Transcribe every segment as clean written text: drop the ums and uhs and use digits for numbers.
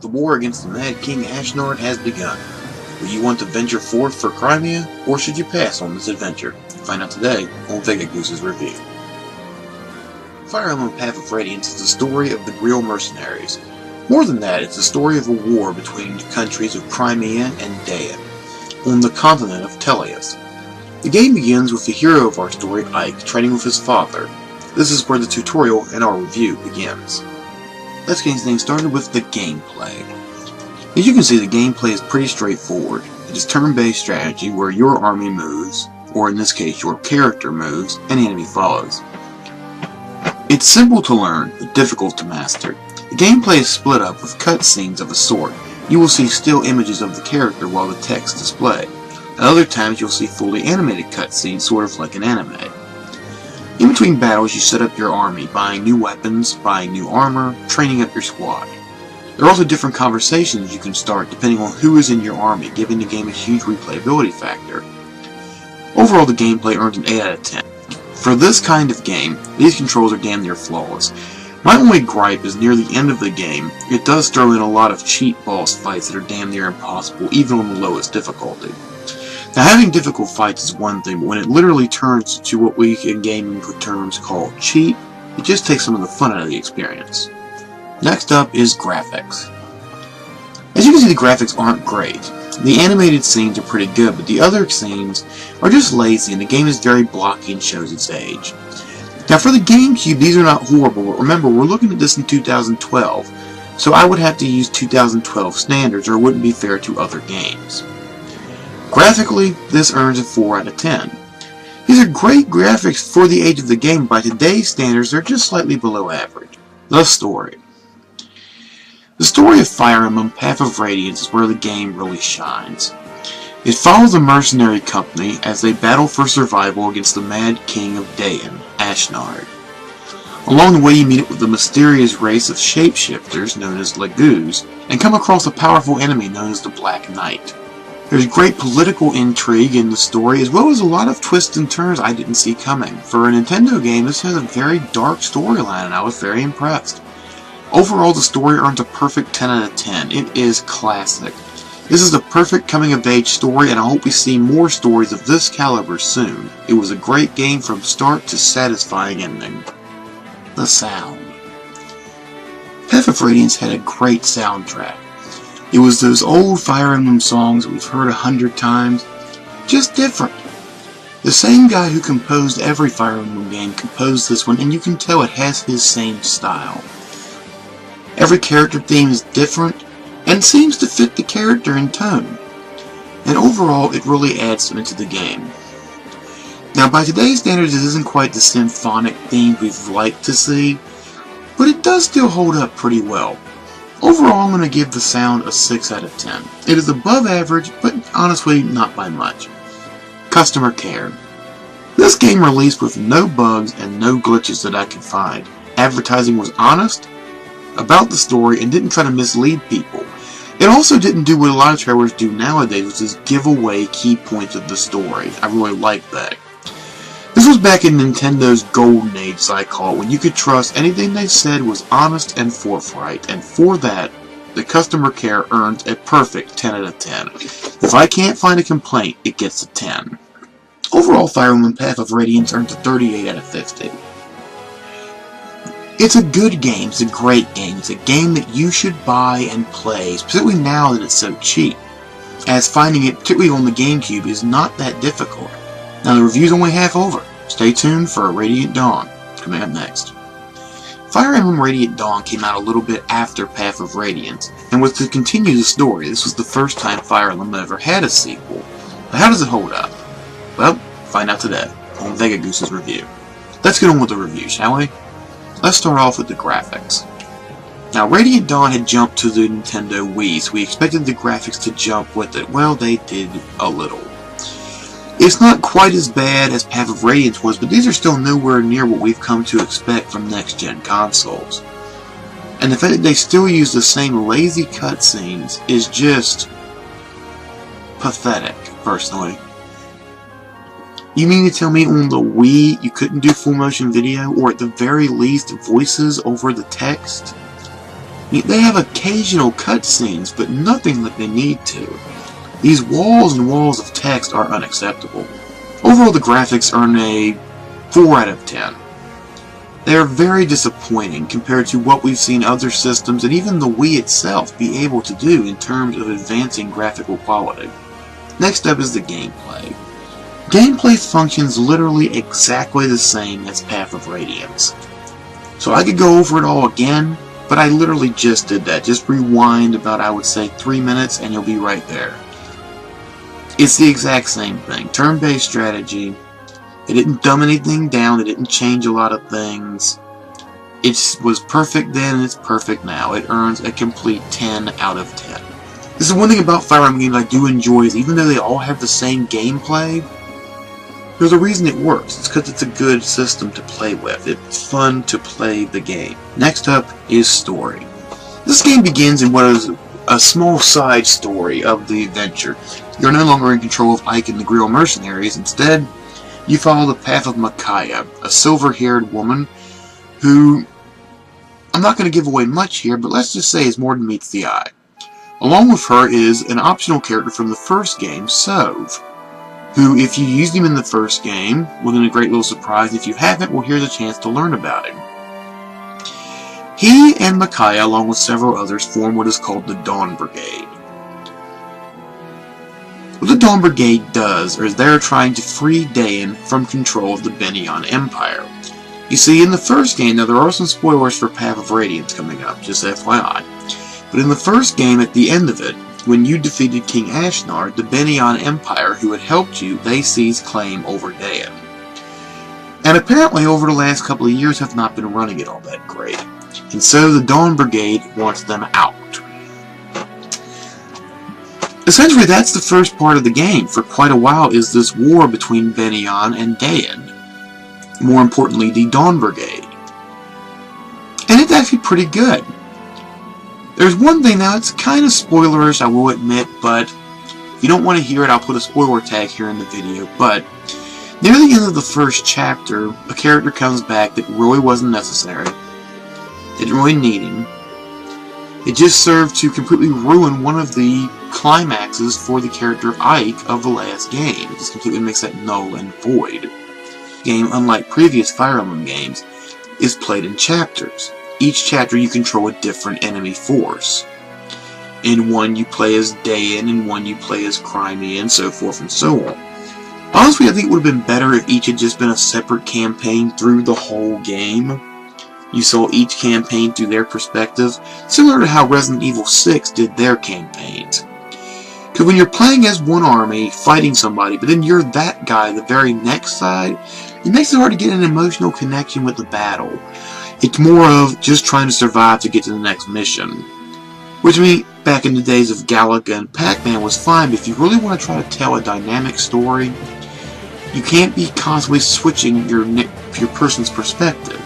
The war against the Mad King Ashnard has begun. Will you want to venture forth for Crimea, or should you pass on this adventure? Find out today on Vega-Goose's review. Fire Emblem Path of Radiance is the story of the real mercenaries. More than that, it's the story of a war between the countries of Crimea and Dayan, on the continent of Teleus. The game begins with the hero of our story, Ike, training with his father. This is where the tutorial and our review begins. Let's get things started with the gameplay. As you can see, the gameplay is pretty straightforward. It is turn-based strategy where your army moves, or in this case your character moves, and the enemy follows. It's simple to learn, but difficult to master. The gameplay is split up with cutscenes of a sort. You will see still images of the character while the text display. At other times you'll see fully animated cutscenes, sort of like an anime. In between battles you set up your army, buying new weapons, buying new armor, training up your squad. There are also different conversations you can start depending on who is in your army, giving the game a huge replayability factor. Overall, the gameplay earns an 8 out of 10. For this kind of game, these controls are damn near flawless. My only gripe is near the end of the game, it does throw in a lot of cheap boss fights that are damn near impossible, even on the lowest difficulty. Now, having difficult fights is one thing, but when it literally turns to what we in gaming terms call cheap, it just takes some of the fun out of the experience. Next up is graphics. As you can see, the graphics aren't great. The animated scenes are pretty good, but the other scenes are just lazy, and the game is very blocky and shows its age. Now, for the Gamecube, these are not horrible, but remember, we're looking at this in 2012, so I would have to use 2012 standards, or it wouldn't be fair to other games. Graphically, this earns a 4 out of 10. These are great graphics for the age of the game. By today's standards, they're just slightly below average. The story. The story of Fire Emblem Path of Radiance is where the game really shines. It follows a mercenary company as they battle for survival against the Mad King of Dayan, Ashnard. Along the way you meet up with the mysterious race of shapeshifters known as Vega-Goose, and come across a powerful enemy known as the Black Knight. There's great political intrigue in the story, as well as a lot of twists and turns I didn't see coming. For a Nintendo game, this has a very dark storyline, and I was very impressed. Overall, the story earns a perfect 10 out of 10. It is classic. This is the perfect coming-of-age story, and I hope we see more stories of this caliber soon. It was a great game from start to satisfying ending. The sound. Path of Radiance had a great soundtrack. It was those old Fire Emblem songs that we've heard 100 times, just different. The same guy who composed every Fire Emblem game composed this one, and you can tell it has his same style. Every character theme is different, and seems to fit the character and tone. And overall, it really adds something to the game. Now, by today's standards, it isn't quite the symphonic theme we'd like to see, but it does still hold up pretty well. Overall, I'm going to give the sound a 6 out of 10. It is above average, but honestly, not by much. Customer care. This game released with no bugs and no glitches that I could find. Advertising was honest about the story and didn't try to mislead people. It also didn't do what a lot of trailers do nowadays, which is give away key points of the story. I really like that. This was back in Nintendo's golden age, as I call it, when you could trust anything they said was honest and forthright, and for that, the customer care earns a perfect 10 out of 10. If I can't find a complaint, it gets a 10. Overall, Fire Emblem Path of Radiance earns a 38 out of 50. It's a good game, it's a great game, it's a game that you should buy and play, specifically now that it's so cheap, as finding it, particularly on the Gamecube, is not that difficult. Now the review's only half over. Stay tuned for Radiant Dawn, coming up next. Fire Emblem Radiant Dawn came out a little bit after Path of Radiance, and was to continue the story. This was the first time Fire Emblem ever had a sequel. But how does it hold up? Well, find out today, on Vega-Goose's review. Let's get on with the review, shall we? Let's start off with the graphics. Now, Radiant Dawn had jumped to the Nintendo Wii, so we expected the graphics to jump with it. Well, they did a little. It's not quite as bad as Path of Radiance was, but these are still nowhere near what we've come to expect from next-gen consoles. And the fact that they still use the same lazy cutscenes is just pathetic, personally. You mean to tell me on the Wii you couldn't do full motion video, or at the very least voices over the text? They have occasional cutscenes, but nothing like they need to. These walls and walls of text are unacceptable. Overall, the graphics earn a 4 out of 10. They are very disappointing compared to what we've seen other systems and even the Wii itself be able to do in terms of advancing graphical quality. Next up is the gameplay. Gameplay functions literally exactly the same as Path of Radiance. So I could go over it all again, but I literally just did that. Just rewind about, I would say, 3 minutes and you'll be right there. It's the exact same thing. Turn-based strategy. It didn't dumb anything down. It didn't change a lot of things. It was perfect then and it's perfect now. It earns a complete 10 out of 10. This is one thing about Fire Emblem games I do enjoy is even though they all have the same gameplay, there's a reason it works. It's because it's a good system to play with. It's fun to play the game. Next up is story. This game begins in what is a small side story of the adventure. You're no longer in control of Ike and the Grill mercenaries. Instead, you follow the path of Micaiah, a silver-haired woman who, I'm not going to give away much here, but let's just say is more than meets the eye. Along with her is an optional character from the first game, Sove, who, if you used him in the first game, well then a great little surprise. If you haven't, well here's a chance to learn about him. He and Micaiah, along with several others, form what is called the Dawn Brigade. What the Dawn Brigade does is they're trying to free Dayan from control of the Benyon Empire. You see, in the first game, now there are some spoilers for Path of Radiance coming up, just FYI, but in the first game, at the end of it, when you defeated King Ashnard, the Benyon Empire, who had helped you, they seized claim over Dayan. And apparently over the last couple of years have not been running it all that great. And so the Dawn Brigade wants them out. Essentially, that's the first part of the game. For quite a while is this war between Benyon and Dayan. More importantly, the Dawn Brigade. And it's actually pretty good. There's one thing now, it's kind of spoilerish, I will admit, but if you don't want to hear it, I'll put a spoiler tag here in the video. But near the end of the first chapter, a character comes back that really wasn't necessary. Didn't really need him. It just served to completely ruin one of the climaxes for the character of Ike of the last game. It just completely makes that null and void. The game, unlike previous Fire Emblem games, is played in chapters. Each chapter you control a different enemy force. In one you play as Dayan, in one you play as Crimea, and so forth and so on. Honestly, I think it would have been better if each had just been a separate campaign through the whole game. You saw each campaign through their perspective, similar to how Resident Evil 6 did their campaigns. Because when you're playing as one army, fighting somebody, but then you're that guy the very next side, it makes it hard to get an emotional connection with the battle. It's more of just trying to survive to get to the next mission. Which, I mean, back in the days of Galaga and Pac-Man was fine, but if you really want to try to tell a dynamic story, you can't be constantly switching your person's perspective.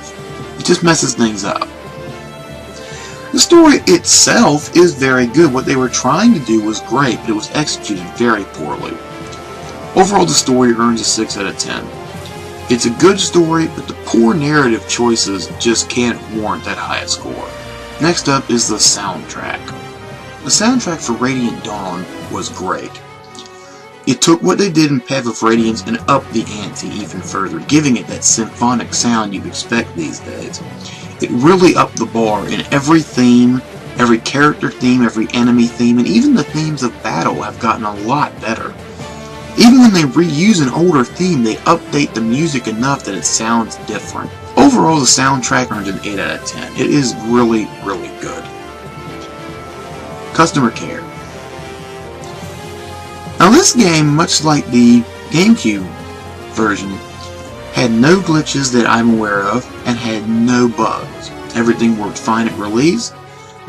It just messes things up. The story itself is very good. What they were trying to do was great, but it was executed very poorly. Overall, the story earns a 6 out of 10. It's a good story, but the poor narrative choices just can't warrant that high a score. Next up is the soundtrack. The soundtrack for Radiant Dawn was great. It took what they did in Path of Radiance and upped the ante even further, giving it that symphonic sound you'd expect these days. It really upped the bar in every theme, every character theme, every enemy theme, and even the themes of battle have gotten a lot better. Even when they reuse an older theme, they update the music enough that it sounds different. Overall, the soundtrack earns an 8 out of 10. It is really, really good. Customer care. Now this game, much like the Gamecube version, had no glitches that I'm aware of, and had no bugs. Everything worked fine at release.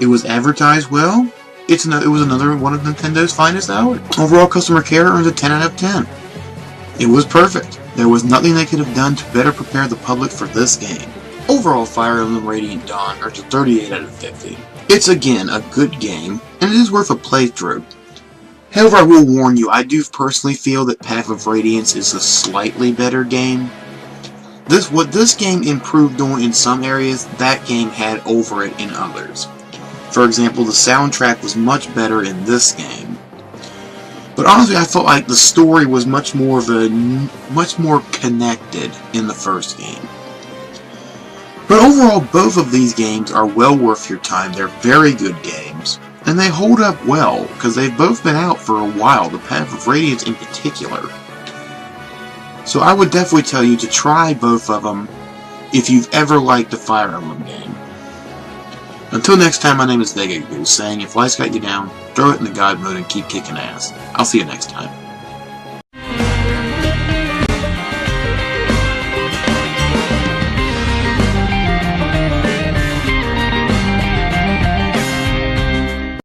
It was advertised well. It was another one of Nintendo's finest hours. Overall, customer care earns a 10 out of 10. It was perfect. There was nothing they could have done to better prepare the public for this game. Overall, Fire Emblem Radiant Dawn earns a 38 out of 50. It's again a good game, and it is worth a playthrough. However, I will warn you, I do personally feel that Path of Radiance is a slightly better game. What this game improved on in some areas, that game had over it in others. For example, the soundtrack was much better in this game. But honestly, I felt like the story was much more connected in the first game. But overall, both of these games are well worth your time. They're very good games, and they hold up well, because they've both been out for a while, the Path of Radiance in particular. So I would definitely tell you to try both of them if you've ever liked the Fire Emblem game. Until next time, my name is Vega-Goose, saying if life's got you down, throw it in the God mode and keep kicking ass. I'll see you next time.